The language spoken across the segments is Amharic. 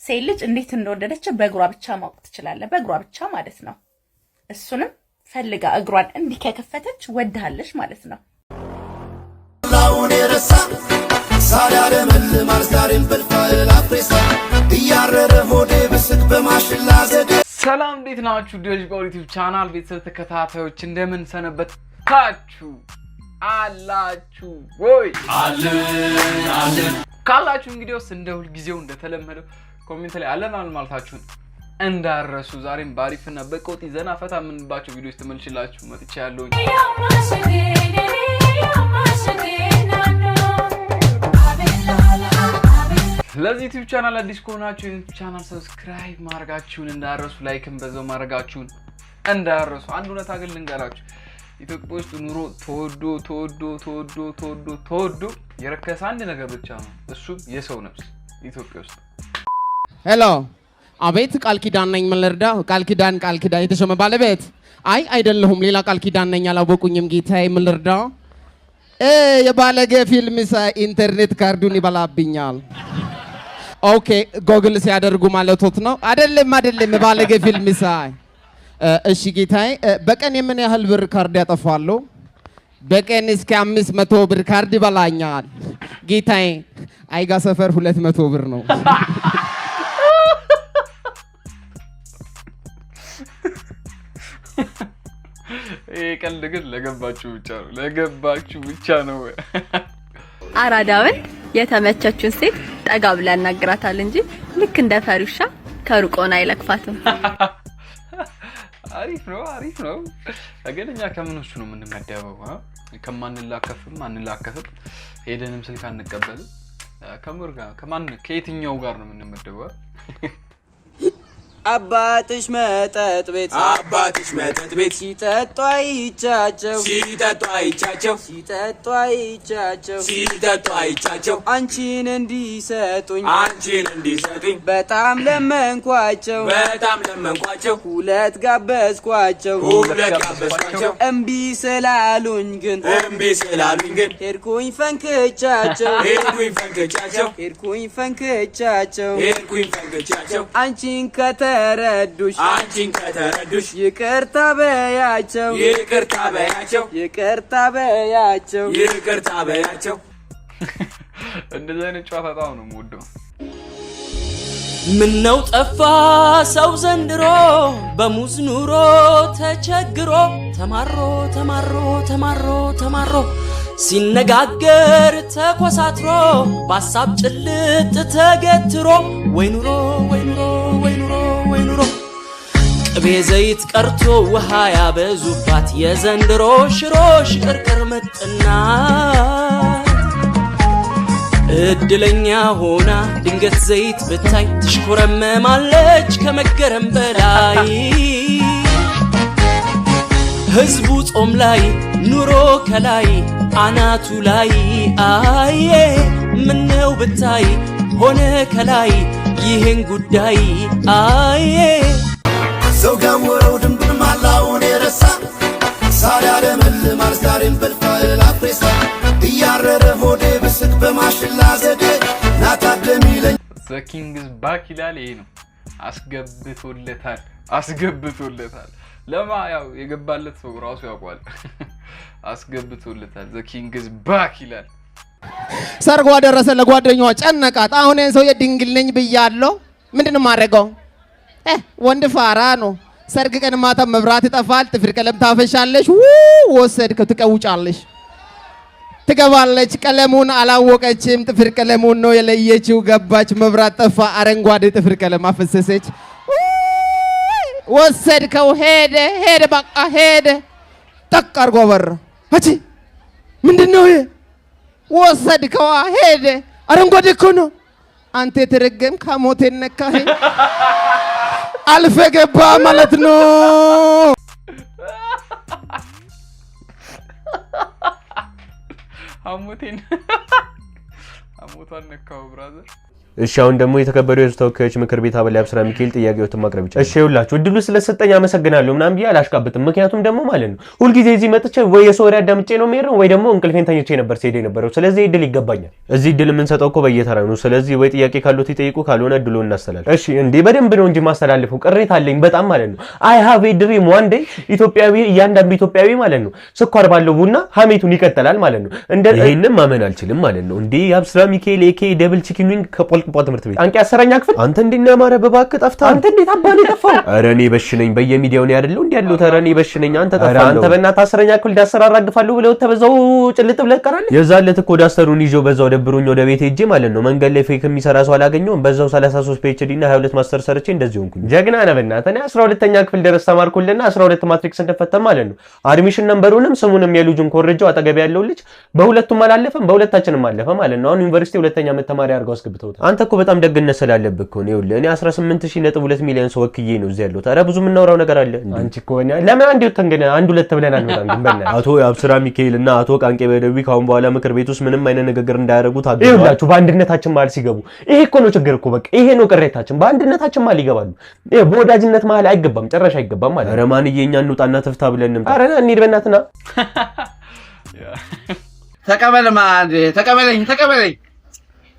ሴት ልጅ እንዴት እንደወደደች በእግሯ ብቻ ማወቅ ትችላለህ በእግሯ ብቻ ማለት ነው እሱንም ፈልጋ እግሯን እንዲህ ከከፈተች ወድሃለች ማለት ነው ላውን የረሳ ሳላለ መልማል ዛሬም በልፋል አፍሬሳ እያረረ ሆዴ ብስክ በማሽላ ዘዴ ሰላም እንዴት ናችሁ ዲዮጅ ዩቲዩብ ቻናል ቤተሰብ ተከታታዮች እንደምን ሰነበታችሁ አላችሁ ወይ አለን ካላችሁ እንግዲህ እንደ ሁሉ ጊዜው እንደተለመደው ኮሜንት ላይ አለን ማለታችሁን እንዳረሱ ዛሬም ባሪፍና በቆጥ ይዘና ፈታ ምንባቸው ቪዲዮስ ተመልሽላችሁ መጥቻለሁ ለዚህ ዩቲዩብ ቻናል አዲስ ከሆናችሁ ዩቲዩብ ቻናል ሰብስክራይብ ማድረጋችሁን እንዳረሱ ላይክም በዛው ማድረጋችሁን እንዳረሱ አንድ እውነት አገል ልንገራችሁ ኢትዮጵያ ውስጥ ኑሮ ተወዶ የረከሰ አንድ ነገር ብቻ ነው እሱ የሰው ነፍስ ኢትዮጵያ ውስጥ ሄሎ አቤት ቃል ኪዳን ነኝ መልርዳ ቃል ኪዳን የተሾመ ባለቤት አይደለሁም ሌላ ቃል ኪዳን ነኝ አላወቁኝም ጌታዬ መልርዳ የባለጌ ፊልም ኢንተርኔት ካርዱን ይበላብኛል ኦኬ ጎግል ሲያደርጉ ማለቶት ነው አይደለም ባለጌ ፊልም እሺ ጌታዬ በቀን ምን ያህል ብር ካርድ ያጠፋሉ በቀን እስከ 500 ብር ካርድ ይበላኛል ጌታዬ አይጋ ሰፈር 200 ብር ነው ቀልድ ግን ለገባችሁ ብቻ ነው አራዳውን የተመቸችውን ሴት ጠጋ ብላ ያናግራታል እንጂ ልክ እንደ ፈሪሻ ከሩቆና አይለክፋትም አሪፍ ነው አገለኛ ከመኖቹ ነው የምንመደበው ከማንላከፍም አንላከፍም ሄደንም ስልክ አንቀበልም ከየትኛው ጋር ነው የምንመደበው አባትሽ መጠጥ ቤት ሲጠጡ አይቻቸው አንቺን እንዲሰጡኝ በጣም ለመንኳቸው ሁለት ጋበዝኳቸው እምቢ ስላሉኝ ግን ሄድኩኝ ፈንክቻቸው አንቺን ከተረዱሽ ይቅርታ በያቸው እንደዚህ አይነት ጨዋታ በጣም ነው የምወደው ምነው ጠፋ ሰው ዘንድሮ በሙዝ ኑሮ ተቸግሮ ተማሮ ሲነጋገር ተኮሳትሮ በሐሳብ ጭልጥ ተገትሮ ወይ ኑሮ ቅቤ ዘይት ቀርቶ ውሃ ያበዙባት የዘንድሮ ሽሮሽ ቅርቅር ምጥና እድለኛ ሆና ድንገት ዘይት ብታይ ትሽኮረመማለች ከመገረም በላይ ህዝቡ ጾም ላይ ኑሮ ከላይ አናቱ ላይ አዬ ምነው ብታይ ሆነ ከላይ ይሄን ጉዳይ አዬ ሰው ጋወረው ድንብን ማላውን የረሳ ሳላለ መልማል ዛሬም በልፋል አፍሬሳ እያረረ ሆዴ ብስክ በማሽላ ዘዴ ናታደሚለኝ The king is back ይላል ይሄ ነው አስገብቶለታል ለማ ያው የገባለት ሰው ራሱ ያውቃል አስገብቶለታል The king is back ይላል ሰርጓ ደረሰ ለጓደኛዋ ጨነቃት አሁን ሰው የድንግል ነኝ ብያለሁ ምንድነው ማረጋው ወንድ ፋራ ነው ሰርግ ቀን ማታ መብራት ይጠፋል ጥፍር ቀለም ታፈሻለሽ ወሰድከው ትቀውጫለሽ ትገባለች ቀለሙን አላወቀችም ጥፍር ቀለሙን ነው የለየችው ገባች መብራት ጠፋ አረንጓዴ ጥፍር ቀለም አፈሰሰች ወሰድከው ሄደ በቃ ሄደ ተቀርጎ በር አቺ ምንድነው ይሄ ወሰድከው ሄደ አረንጓዴ እኮ ነው አንተ ተረገም ከሞቴ ነካህ አልፈ ገባ ማለት ነው አሞቷን ነካው ብራዘር እሺ አሁን ደግሞ የተከበሩ የህዝብ ተወካዮች ምክር ቤት አባል አብስራ ሚካኤል ጥያቄዎችን ማቅረብ ይችላል። እሺ ይኸውላችሁ እድሉ ስለሰጠኝ አመሰግናለሁ ምናምን ብዬ አላሽቃብጥም። ምክንያቱም ደግሞ ማለት ነው ሁልጊዜ እዚህ መጥቼ ወይ የሶሪያ አዳምጬ ነው የምሄደው ወይ ደግሞ እንቅልፌን ተኝቼ ነበር ሲሄድ የነበረው። ስለዚህ እድል ይገባኛል። እዚህ እድል የምንሰጠው እኮ በየተራ ነው። ስለዚህ ወይ ጥያቄ ካሉት ይጠይቁ ካልሆነ እድሉን እናስተላልፍ። እሺ እንዴ በደንብ ነው እንጂ ማስተላልፈው ቅሬታ አለኝ በጣም ማለት ነው። አይ ሃቭ ኤ ድሪም ዋን ዴይ ኢትዮጵያዊ እያንዳንዱ ኢትዮጵያዊ ማለት ነው ስኳር ባለው ቡና ሀሜቱን ይቀጥላል ማለት ነው። እንደ ይሄንን ማመን አልችልም ማለት ነው። እንዴ አብስራ ሚካኤል ኤኬ ደብል ቺክን ዊንግ ከፖልቅጶ ትምህርት ቤት አንቂ 10ኛ ክፍል አንተ እንዴና ማረ በባክ ጠፍታ አንተ እንዴት አባሉ ጠፋው? ኧረ እኔ በሽነኝ በየሚዲያው ነው አይደል እንዴ ያለው ተራ እኔ በሽነኝ አንተ ጠፋ አንተ በእናትህ 10ኛ ክፍል ዳሰራ አራግፋለሁ ብለው ተበዛው ጭልጥ ብለህ ቀራለህ። የዛለት እኮ ዳሰሩን ይዞ በዛው ደብሮኝ ወደ ቤት ሄጄ ማለት ነው መንገድ ላይ ፌክ የሚሰራ ሰው አላገኘውም። በዛው 33 ፒኤችዲ እና 22 ማስተር ሰርቼ እንደዚህ ሆንኩኝ። ጀግና ነህ በእናትህ። እኔ 12ኛ ክፍል ድረስ ተማርኩልና 12 ማትሪክስ እንደፈተን ማለት ነው አድሚሽን ነምበሩንም ስሙንም የልጁን ኮረጃው አጠገብ ያለው ልጅ በሁለቱም አላለፈም በሁለታችንም አለፈ ማለት ነው። አሁን ዩኒቨርሲቲ ሁለተኛ ዓመት ተማሪ አድርገው አስገብተውታል። አንተ እኮ በጣም ደግነት ስላለብህ እኮ ነው። ይኸውልህ እኔ 18.2 ሚሊዮን ሰው ወክዬ ነው እዚህ ያለሁት። ኧረ ብዙ የምናወራው ነገር አለ። አንቺ እኮ ለምን አንድ ወተን ግን አንድ ሁለት ብለናል በጣም ግን በእናትህ አቶ አብስራ ሚካኤል እና አቶ ቃንቄ በደዊ ካሁን በኋላ ምክር ቤት ውስጥ ምንም አይነት ንግግር እንዳያደርጉ ታገዱ። ይኸውላችሁ በአንድነታችን መሀል ሲገቡ ይሄ እኮ ነው ችግር እኮ በቃ ይሄ ነው ቅሬታችን። በአንድነታችን መሀል ይገባሉ። ይሄ በወዳጅነት መሀል አይገባም ጭራሽ አይገባም ማለት። ኧረ ማንዬ እኛ እንውጣና ትፍታ ብለን እንምጣ። ኧረ እንሂድ በእናትህ ና ተቀበል ማንዴ ተቀበለኝ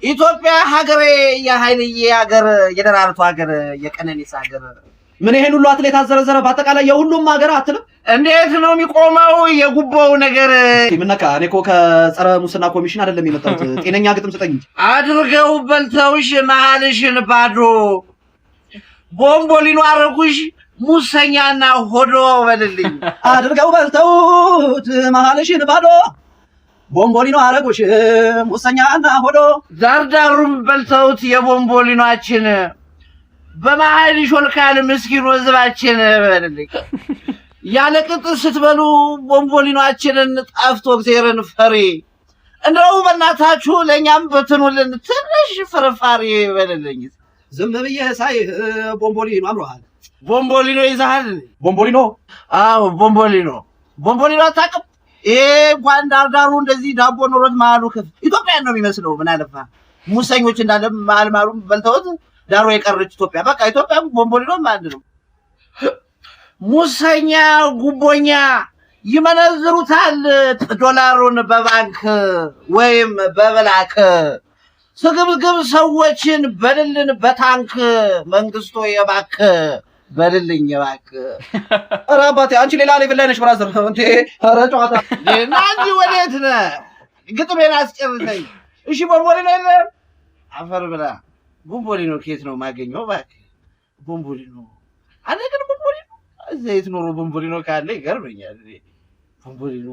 ኢትዮጵያ ሀገሬ የኃይልዬ ሀገር የደራርቱ ሀገር የቀነኒሳ ሀገር ምን ይሄን ሁሉ አትሌት አዘረዘረ በአጠቃላይ የሁሉም ሀገር አትልም እንዴት ነው የሚቆመው የጉቦው ነገር ምን ነካ እኔ እኮ ከጸረ ሙስና ኮሚሽን አይደለም የመጣሁት ጤነኛ ግጥም ስጠኝ እንጂ አድርገው በልተውሽ መሀልሽን ባዶ ቦምቦሊኖ አረጉሽ ሙሰኛና ሆዶ በልልኝ አድርገው በልተውት መሀልሽን ባዶ ቦምቦሊኖ አረጉሽ ሙሰኛና ሆዶ ዳርዳሩም በልተውት የቦምቦሊኖአችን በመሃል ይሾልካል ምስኪኑ ህዝባችን በልልኝ ያለቅጥ ስትበሉ ቦምቦሊኖአችንን ጠፍቶ እግዚአብሔርን ፈሪ እንደው በእናታችሁ ለኛም በትኑልን ትንሽ ፍርፋሪ በልልኝ ዝም ብዬ ሳይ ቦምቦሊኖ አምሮሃል ቦምቦሊኖ ይዛሃል ቦምቦሊኖ አዎ ቦምቦሊኖ አታውቅም ይሄ እንኳን ዳርዳሩ እንደዚህ ዳቦ ኖሮት መሀሉ ክፍ ኢትዮጵያ ነው የሚመስለው ምን አለፋ ሙሰኞች እንዳለ ማልማሉ በልተውት ዳሩ የቀረች ኢትዮጵያ በቃ ኢትዮጵያ ቦምቦሊኖ ማለት ነው ሙሰኛ ጉቦኛ ይመነዝሩታል ዶላሩን በባንክ ወይም በብላክ ስግብግብ ሰዎችን በልልን በታንክ መንግስቶ የባክ በልልኝ የባክ ኧረ አባቴ አንቺ ሌላ ሌቭል ላይ ነሽ ብራዘር እንዴ ኧረ ጨዋታ ናንጂ ወዴት ነህ ግጥሜን አስጨርሰኝ እሺ ቦምቦሊኖ የለም አፈር ብላ ቦምቦሊኖ ከየት ነው ማገኘው እባክህ ቦምቦሊኖ አንተ ግን ቦምቦሊኖ ዘይት ኖሮ ቦምቦሊኖ ካለ ይገርመኛል ቦምቦሊኖ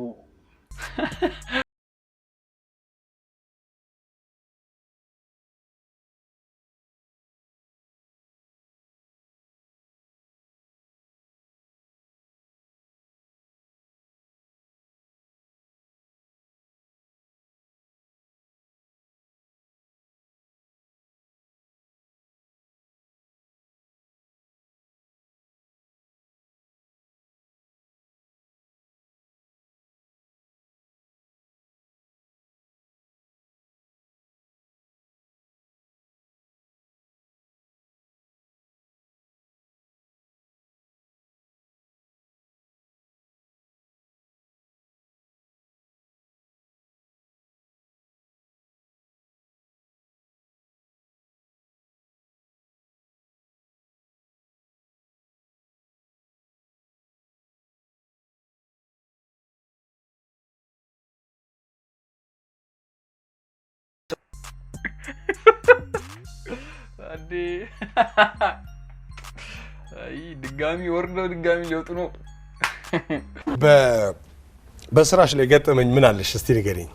አዲ አይ ድጋሚ ወርዶ ድጋሚ ሊወጡ ነው በስራሽ ላይ ገጠመኝ ምን አለሽ እስቲ ንገሪኝ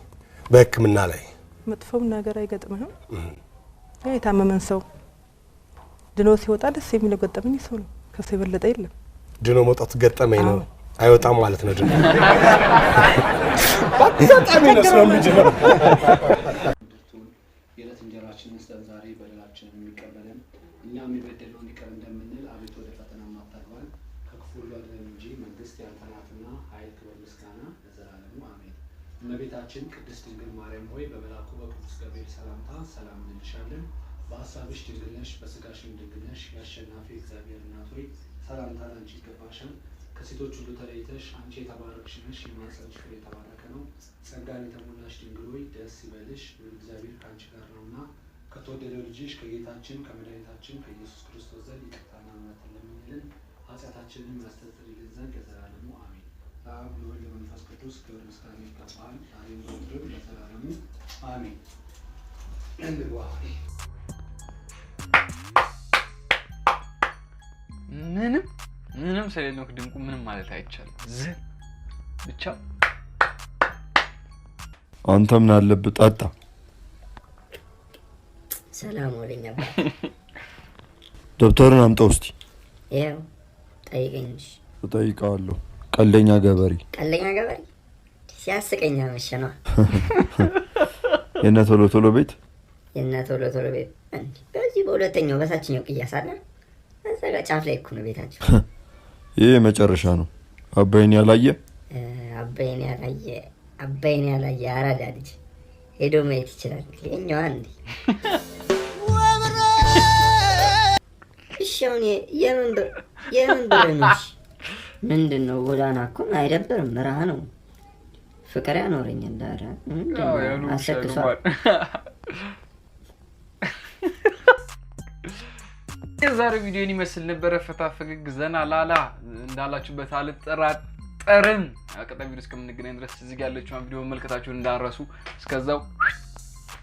በህክምና ላይ መጥፎም ነገር አይገጥምህም የታመመን ሰው ድኖ ሲወጣ ደስ የሚለው ገጠመኝ ሰው ነው ከሱ የበለጠ የለም ድኖ መውጣት ገጠመኝ ነው አይወጣም ማለት ነው ድኖ በጣም ነው የሚጀምረው የለት እንጀራችንን ዛሬ በደላችንን የሚቀበለን እኛም የበደልነው ይቅር እንደምንል አቤቱ ወደ ፈተና አታግባን ከክፉ ሁሉ አድነን እንጂ መንግስት ያንተ ናትና ኃይል ክብር ምስጋና ለዘላለሙ አሜን። እመቤታችን ቅድስት ድንግል ማርያም ሆይ በመልአኩ በቅዱስ ገብርኤል ሰላምታ ሰላም እንልሻለን። በሐሳብሽ ድንግል ነሽ፣ በሥጋሽም ድንግል ነሽ። የአሸናፊ እግዚአብሔር እናት ሆይ ሰላምታ ላንቺ ይገባሻል። ከሴቶች ሁሉ ተለይተሽ አንቺ የተባረክሽ ነሽ፣ የማኅፀንሽ ፍሬ የተባረከ ነው። ጸጋን የተሞላሽ ድንግል ሆይ ደስ ይበልሽ፣ እግዚአብሔር ከአንቺ ጋር ነውና ከተወደደው ልጅሽ ከጌታችን ከመድኃኒታችን ከኢየሱስ ክርስቶስ ዘንድ ይቅርታና ምሕረትን ለምኝልን ኃጢአታችንን ያስተሰርይልን ዘንድ ለዘላለሙ አሜን። ለአብ ለወልድ ለመንፈስ ቅዱስ ክብር ምስጋና ይገባል፣ ዛሬም ዘወትርም ለዘላለሙ አሜን። እንግባ። ምንም ስለሌለው ድንቁ ምንም ማለት አይቻልም። ብቻ አንተ ምን አለብህ ጠጣ። ሰላም ወለኛ ደብተሩን አምጣው እስቲ። ያው ጠይቀኝሽ። እጠይቃለሁ። ቀልደኛ ገበሬ ሲያስቀኛ መሸኗ የነ ቶሎ ቶሎ ቤት በዚህ በሁለተኛው በታችኛው ቅያስ አለ። እዛ ጋር ጫፍ ላይ እኮ ነው ቤታቸው። ይሄ መጨረሻ ነው። አባይን ያላየ አራዳ ልጅ ሄዶ ማየት ይችላል። የኛዋ እንዴ እሺውን የምን ብር ነሽ? ምንድን ነው ጎዳና እኮ አይደብርም። በረሃ ነው። ፍቅር ያኖረኛል። ዳራ አሰክሷል። የዛሬው ቪዲዮን ይመስል ነበረ። ፈታ ፈገግ ዘና ላላ እንዳላችሁበት አልጠራጠርም። ቀጣይ ቪዲዮ እስከምንገናኝ ድረስ እዚህ ጋር ያለችውን ቪዲዮ መመልከታችሁን እንዳረሱ። እስከዛው